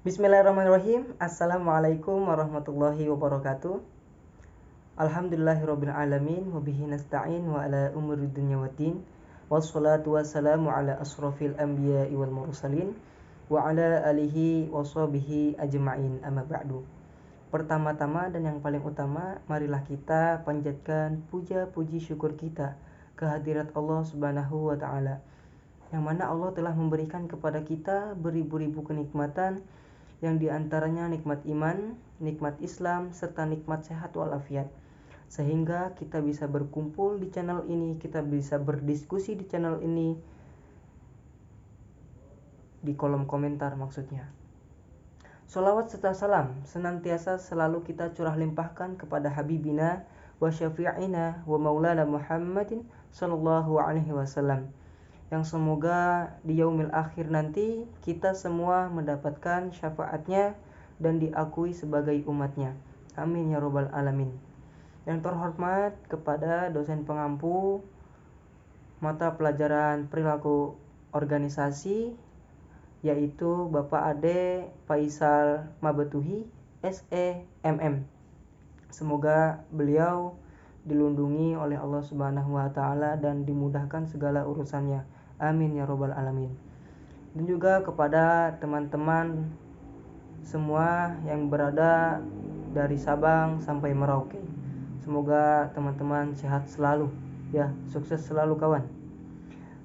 Bismillahirrahmanirrahim. Assalamualaikum warahmatullahi wabarakatuh. Alhamdulillahirabbil alamin wa bihi nasta'in wa ala umuri dunya waddin. Wassalatu wassalamu ala asrofil anbiya'i wal mursalin wa ala alihi wa sahbihi ajma'in, amma ba'du. Pertama-tama dan yang paling utama, marilah kita panjatkan puja-puji syukur kita kehadirat Allah Subhanahu wa taala, yang mana Allah telah memberikan kepada kita beribu-ribu kenikmatan, yang diantaranya nikmat iman, nikmat Islam, serta nikmat sehat walafiat. Sehingga kita bisa berkumpul di channel ini, kita bisa berdiskusi di channel ini, di kolom komentar maksudnya. Sholawat serta salam senantiasa selalu kita curah limpahkan kepada Habibina wa syafi'ina wa maulana Muhammadin sallallahu alaihi wasallam, yang semoga di yaumil akhir nanti kita semua mendapatkan syafaatnya dan diakui sebagai umatnya. Amin ya robbal alamin. Yang terhormat kepada dosen pengampu mata pelajaran perilaku organisasi, yaitu Bapak Ade Faisal Mabatuhi SEMM. Semoga beliau dilindungi oleh Allah Subhanahu wa taala dan dimudahkan segala urusannya. Amin ya robbal alamin. Dan juga kepada teman-teman semua yang berada dari Sabang sampai Merauke. Semoga teman-teman sehat selalu ya, sukses selalu kawan.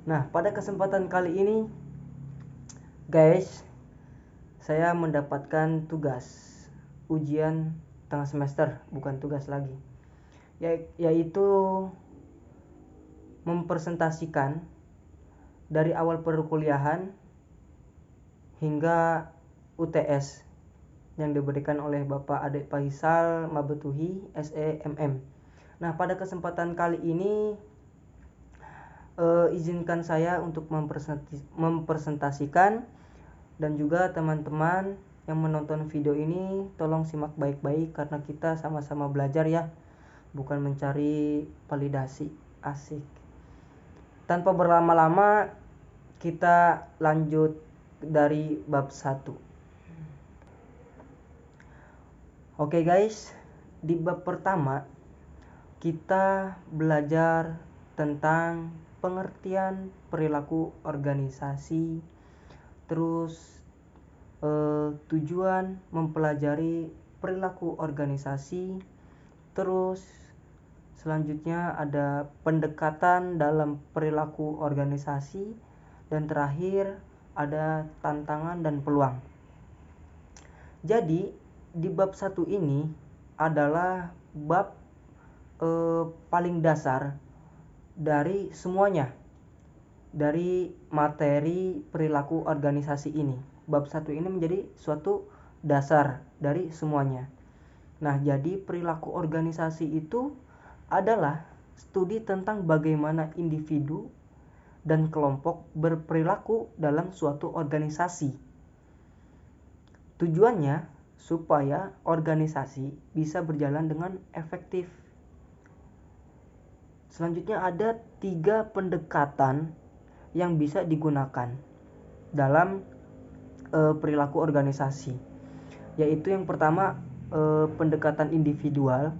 Nah, pada kesempatan kali ini guys, saya mendapatkan tugas ujian tengah semester, bukan tugas lagi, yaitu mempresentasikan dari awal perkuliahan hingga UTS yang diberikan oleh Bapak Ade Faisal Mabatuhi SEMM. Nah, pada kesempatan kali ini izinkan saya untuk mempresentasikan, dan juga teman-teman yang menonton video ini tolong simak baik-baik karena kita sama-sama belajar ya, bukan mencari validasi. Asik. Tanpa berlama-lama kita lanjut dari bab 1. Oke guys, di bab pertama kita belajar tentang pengertian perilaku organisasi, terus tujuan mempelajari perilaku organisasi, terus selanjutnya ada pendekatan dalam perilaku organisasi, dan terakhir ada tantangan dan peluang. Jadi di bab 1 ini adalah bab paling dasar dari semuanya, dari materi perilaku organisasi ini. Bab 1 ini menjadi suatu dasar dari semuanya. Nah, jadi perilaku organisasi itu adalah studi tentang bagaimana individu dan kelompok berperilaku dalam suatu organisasi. Tujuannya supaya organisasi bisa berjalan dengan efektif. Selanjutnya ada 3 pendekatan yang bisa digunakan dalam perilaku organisasi, yaitu yang pertama pendekatan individual,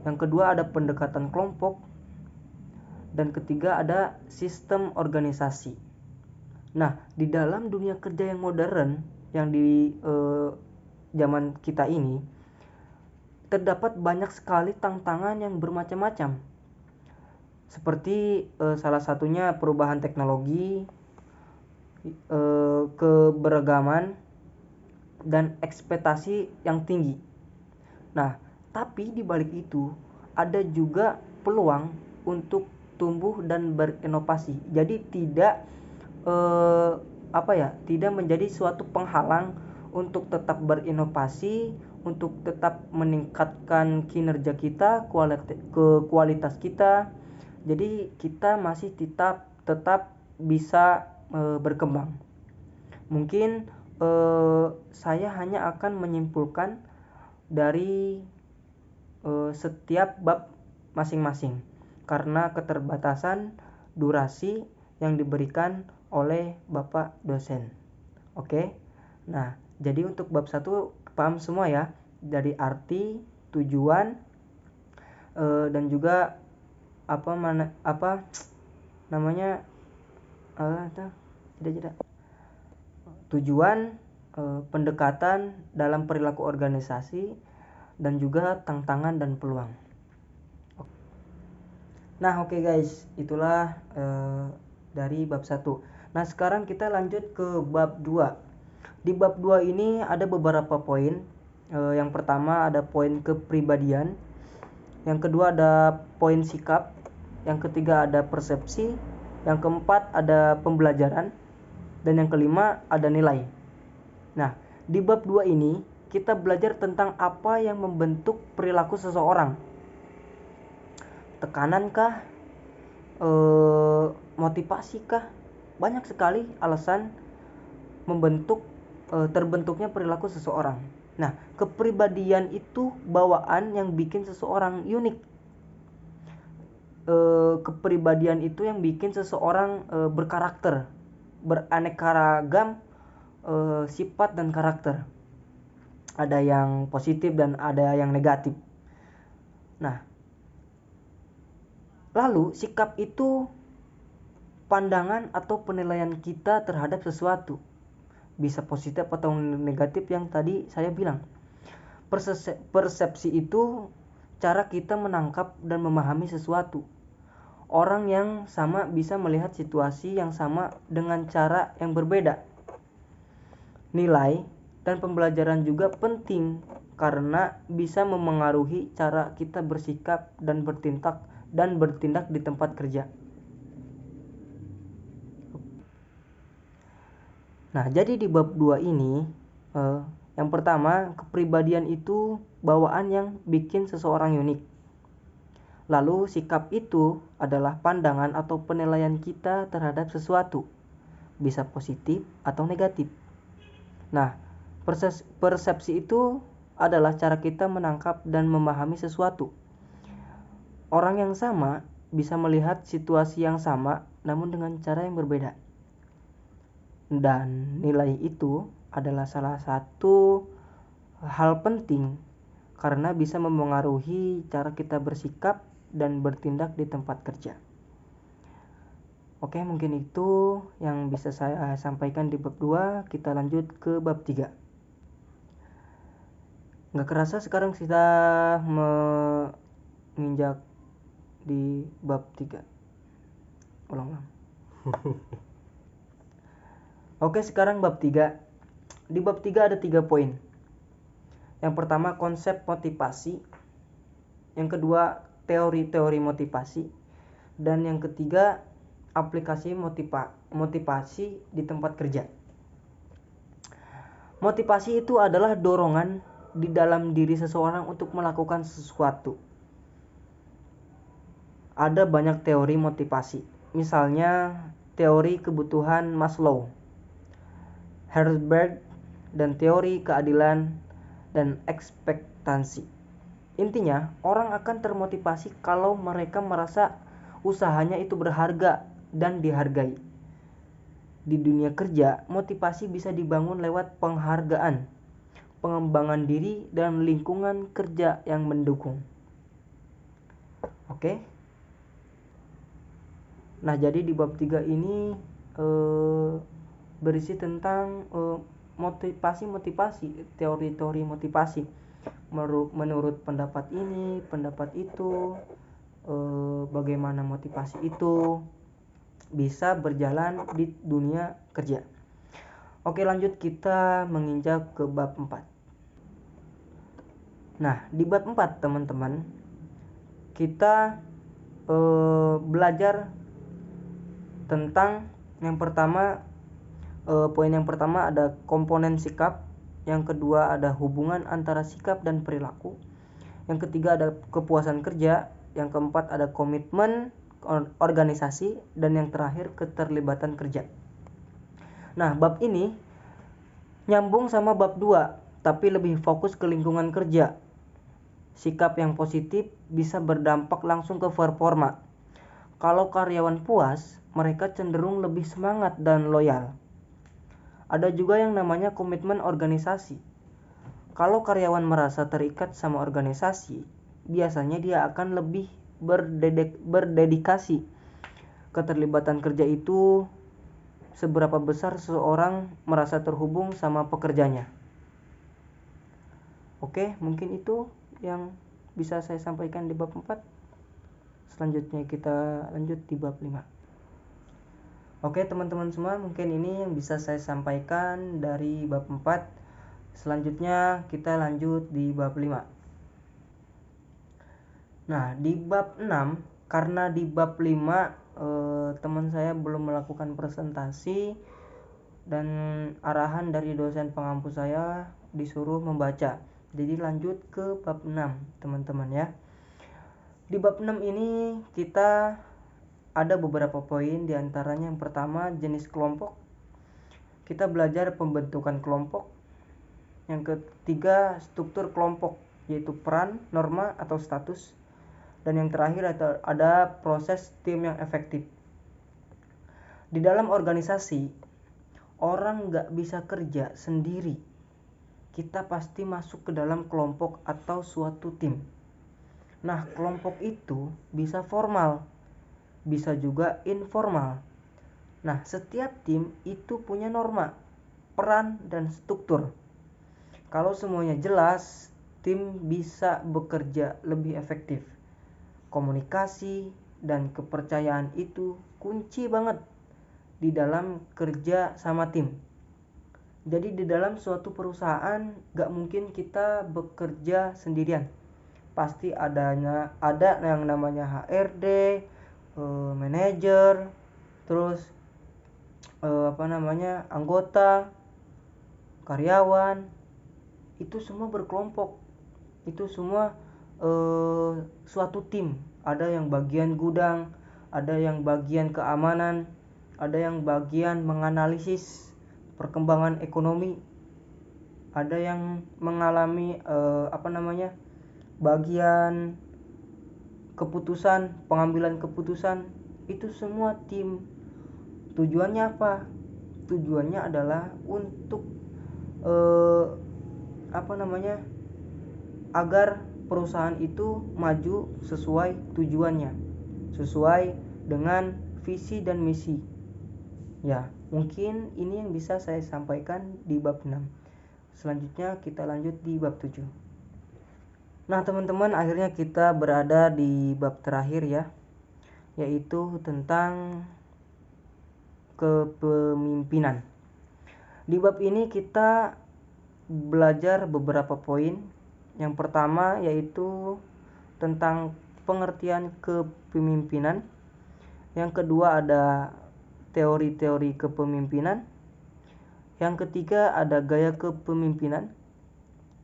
yang kedua ada pendekatan kelompok, dan ketiga ada sistem organisasi. Nah, di dalam dunia kerja yang modern, yang di zaman kita ini, terdapat banyak sekali tantangan yang bermacam-macam. Seperti salah satunya perubahan teknologi, keberagaman, dan ekspektasi yang tinggi. Nah, tapi di balik itu ada juga peluang untuk tumbuh dan berinovasi. Jadi tidak tidak menjadi suatu penghalang untuk tetap berinovasi, untuk tetap meningkatkan kinerja kita, kualitas kita. Jadi kita masih tetap bisa berkembang. Mungkin saya hanya akan menyimpulkan dari setiap bab masing-masing karena keterbatasan durasi yang diberikan oleh Bapak dosen. Oke. Nah, Jadi untuk bab 1 paham semua ya, dari arti, tujuan, dan juga tujuan, pendekatan dalam perilaku organisasi, dan juga tantangan dan peluang. Nah, oke guys, itulah dari bab 1. Nah, sekarang kita lanjut ke bab 2. Di bab 2 ini ada beberapa poin. Yang pertama ada poin kepribadian, yang kedua ada poin sikap, yang ketiga ada persepsi, yang keempat ada pembelajaran, dan yang kelima ada nilai. Nah, di bab 2 ini kita belajar tentang apa yang membentuk perilaku seseorang. Tekanankah? Motivasikah? Banyak sekali alasan terbentuknya perilaku seseorang. Nah, kepribadian itu bawaan yang bikin seseorang unik. Kepribadian itu yang bikin seseorang berkarakter, beraneka ragam sifat dan karakter. Ada yang positif dan ada yang negatif. Nah, lalu sikap itu pandangan atau penilaian kita terhadap sesuatu. Bisa positif atau negatif yang tadi saya bilang. Persepsi itu cara kita menangkap dan memahami sesuatu. Orang yang sama bisa melihat situasi yang sama dengan cara yang berbeda. Nilai dan pembelajaran juga penting karena bisa memengaruhi cara kita bersikap dan bertindak di tempat kerja. Nah, jadi di bab 2 ini yang pertama, kepribadian itu bawaan yang bikin seseorang unik. Lalu sikap itu adalah pandangan atau penilaian kita terhadap sesuatu, bisa positif atau negatif. Nah, persepsi itu adalah cara kita menangkap dan memahami sesuatu. Orang yang sama bisa melihat situasi yang sama namun dengan cara yang berbeda. Dan nilai itu adalah salah satu hal penting karena bisa memengaruhi cara kita bersikap dan bertindak di tempat kerja. Oke, mungkin itu yang bisa saya sampaikan di bab 2. Kita lanjut ke bab 3. Nggak kerasa sekarang kita menginjak di bab 3. Ulang. Oke, sekarang bab 3. Di bab 3 ada 3 poin. Yang pertama konsep motivasi, yang kedua teori-teori motivasi, dan yang ketiga aplikasi motivasi di tempat kerja. Motivasi itu adalah dorongan di dalam diri seseorang untuk melakukan sesuatu. Ada banyak teori motivasi, misalnya teori kebutuhan Maslow, Herzberg, dan teori keadilan dan ekspektasi. Intinya, orang akan termotivasi kalau mereka merasa usahanya itu berharga dan dihargai. Di dunia kerja, motivasi bisa dibangun lewat penghargaan, pengembangan diri, dan lingkungan kerja yang mendukung. Oke. Nah, jadi di bab 3 ini berisi tentang motivasi, teori-teori motivasi. Menurut pendapat ini, pendapat itu, bagaimana motivasi itu bisa berjalan di dunia kerja. Oke, lanjut kita menginjak ke bab 4. Nah, di bab 4 teman-teman, kita belajar tentang yang pertama, poin yang pertama ada komponen sikap, yang kedua ada hubungan antara sikap dan perilaku, yang ketiga ada kepuasan kerja, yang keempat ada komitmen organisasi, dan yang terakhir keterlibatan kerja. Nah, bab ini nyambung sama bab 2, tapi lebih fokus ke lingkungan kerja. Sikap yang positif bisa berdampak langsung ke performa. Kalau karyawan puas, mereka cenderung lebih semangat dan loyal. Ada juga yang namanya komitmen organisasi. Kalau karyawan merasa terikat sama organisasi, biasanya dia akan lebih berdedikasi. Keterlibatan kerja itu seberapa besar seseorang merasa terhubung sama pekerjanya. Oke, mungkin itu yang bisa saya sampaikan di bab 4. Selanjutnya kita lanjut di bab 5. Oke teman-teman semua, mungkin ini yang bisa saya sampaikan dari bab 4. Selanjutnya kita lanjut di bab 5. Nah, di bab 6, karena di bab 5 teman saya belum melakukan presentasi dan arahan dari dosen pengampu saya disuruh membaca. Jadi lanjut ke bab 6 teman-teman ya. Di bab 6 ini kita ada beberapa poin, diantaranya yang pertama jenis kelompok. Kita belajar pembentukan kelompok. Yang ketiga struktur kelompok, yaitu peran, norma atau status. Dan yang terakhir ada proses tim yang efektif. Di dalam organisasi, orang gak bisa kerja sendiri. Kita pasti masuk ke dalam kelompok atau suatu tim. Nah, kelompok itu bisa formal, bisa juga informal. Nah, setiap tim itu punya norma, peran, dan struktur. Kalau semuanya jelas, tim bisa bekerja lebih efektif. Komunikasi dan kepercayaan itu kunci banget di dalam kerja sama tim. Jadi di dalam suatu perusahaan gak mungkin kita bekerja sendirian. Pasti ada yang namanya HRD, manajer, terus anggota, karyawan. Itu semua berkelompok. Itu semua suatu tim. Ada yang bagian gudang, ada yang bagian keamanan, ada yang bagian menganalisis perkembangan ekonomi, ada yang mengalami bagian keputusan, pengambilan keputusan. Itu semua tim. Tujuannya apa? Tujuannya adalah untuk agar perusahaan itu maju sesuai tujuannya, sesuai dengan visi dan misi. Ya, mungkin ini yang bisa saya sampaikan di bab 6. Selanjutnya kita lanjut di bab 7. Nah, teman-teman, akhirnya kita berada di bab terakhir ya, yaitu tentang kepemimpinan. Di bab ini kita belajar beberapa poin. Yang pertama yaitu tentang pengertian kepemimpinan. Yang kedua ada teori-teori kepemimpinan. Yang ketiga ada gaya kepemimpinan.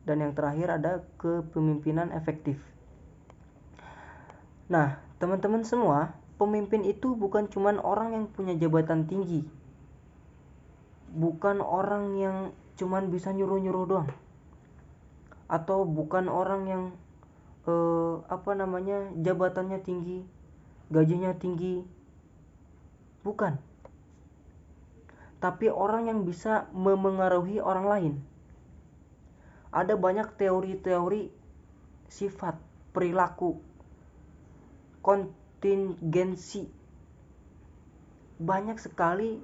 Dan yang terakhir ada kepemimpinan efektif. Nah, teman-teman semua, pemimpin itu bukan cuma orang yang punya jabatan tinggi. Bukan orang yang cuma bisa nyuruh-nyuruh doang. Atau bukan orang yang jabatannya tinggi, gajinya tinggi. Bukan. Tapi orang yang bisa memengaruhi orang lain. Ada banyak teori-teori sifat, perilaku, kontingensi. Banyak sekali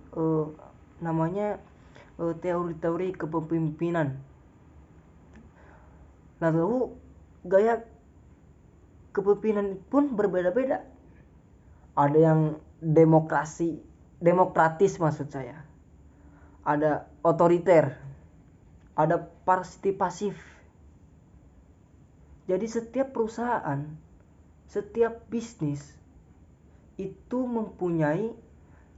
teori-teori kepemimpinan. Lalu gaya kepemimpinan pun berbeda-beda. Ada yang demokratis maksud saya. Ada otoriter, ada partisipatif. Jadi setiap perusahaan, setiap bisnis itu mempunyai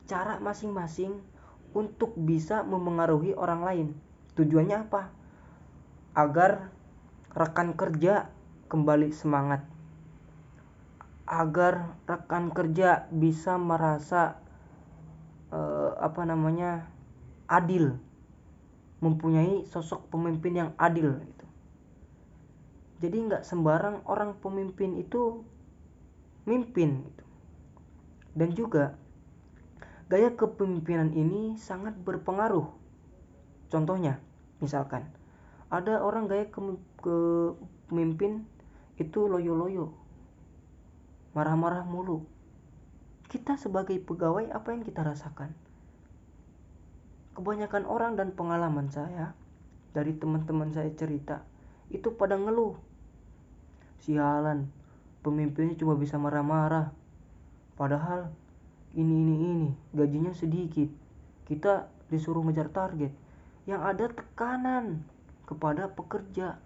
cara masing-masing untuk bisa memengaruhi orang lain. Tujuannya apa? Agar rekan kerja kembali semangat. Agar rekan kerja bisa merasa adil, mempunyai sosok pemimpin yang adil gitu. Jadi nggak sembarang orang pemimpin itu mimpin gitu. Dan juga gaya kepemimpinan ini sangat berpengaruh Contohnya, misalkan ada orang gaya ke pemimpin itu loyo-loyo, marah-marah mulu. Kita sebagai pegawai, apa yang kita rasakan? Kebanyakan orang dan pengalaman saya, dari teman-teman saya cerita, itu pada ngeluh. Sialan, pemimpinnya cuma bisa marah-marah. Padahal ini, gajinya sedikit. Kita disuruh ngejar target. Yang ada tekanan kepada pekerja.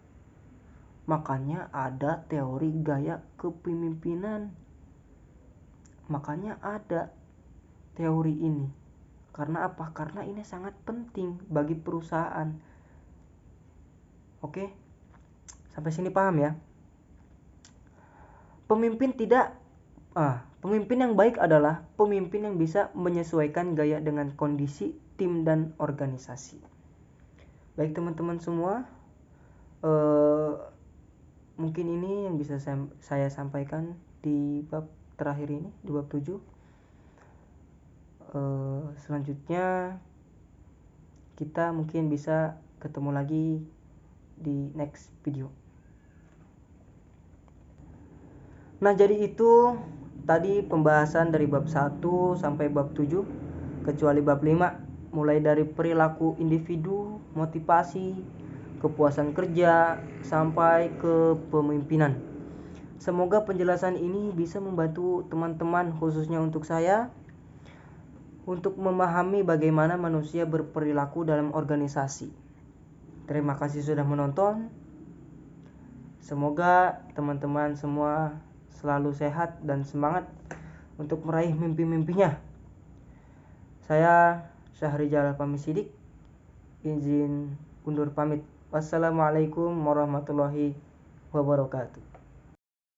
Makanya ada teori gaya kepemimpinan. Makanya ada teori ini. Karena apa? Karena ini sangat penting bagi perusahaan. Oke? Sampai sini paham ya? Pemimpin yang baik adalah pemimpin yang bisa menyesuaikan gaya dengan kondisi tim dan organisasi. Baik teman-teman semua, mungkin ini yang bisa saya sampaikan di bab terakhir ini, di bab 7. Selanjutnya kita mungkin bisa ketemu lagi di next video. Nah, jadi itu tadi pembahasan dari bab 1 sampai bab 7, kecuali bab 5, mulai dari perilaku individu, motivasi, kepuasan kerja, sampai ke pemimpinan. Semoga penjelasan ini bisa membantu teman-teman, khususnya untuk saya, untuk memahami bagaimana manusia berperilaku dalam organisasi. Terima kasih sudah menonton. Semoga teman-teman semua selalu sehat dan semangat untuk meraih mimpi-mimpinya. Saya Syahrizal Pamisidik, izin undur pamit. Wassalamualaikum warahmatullahi wabarakatuh.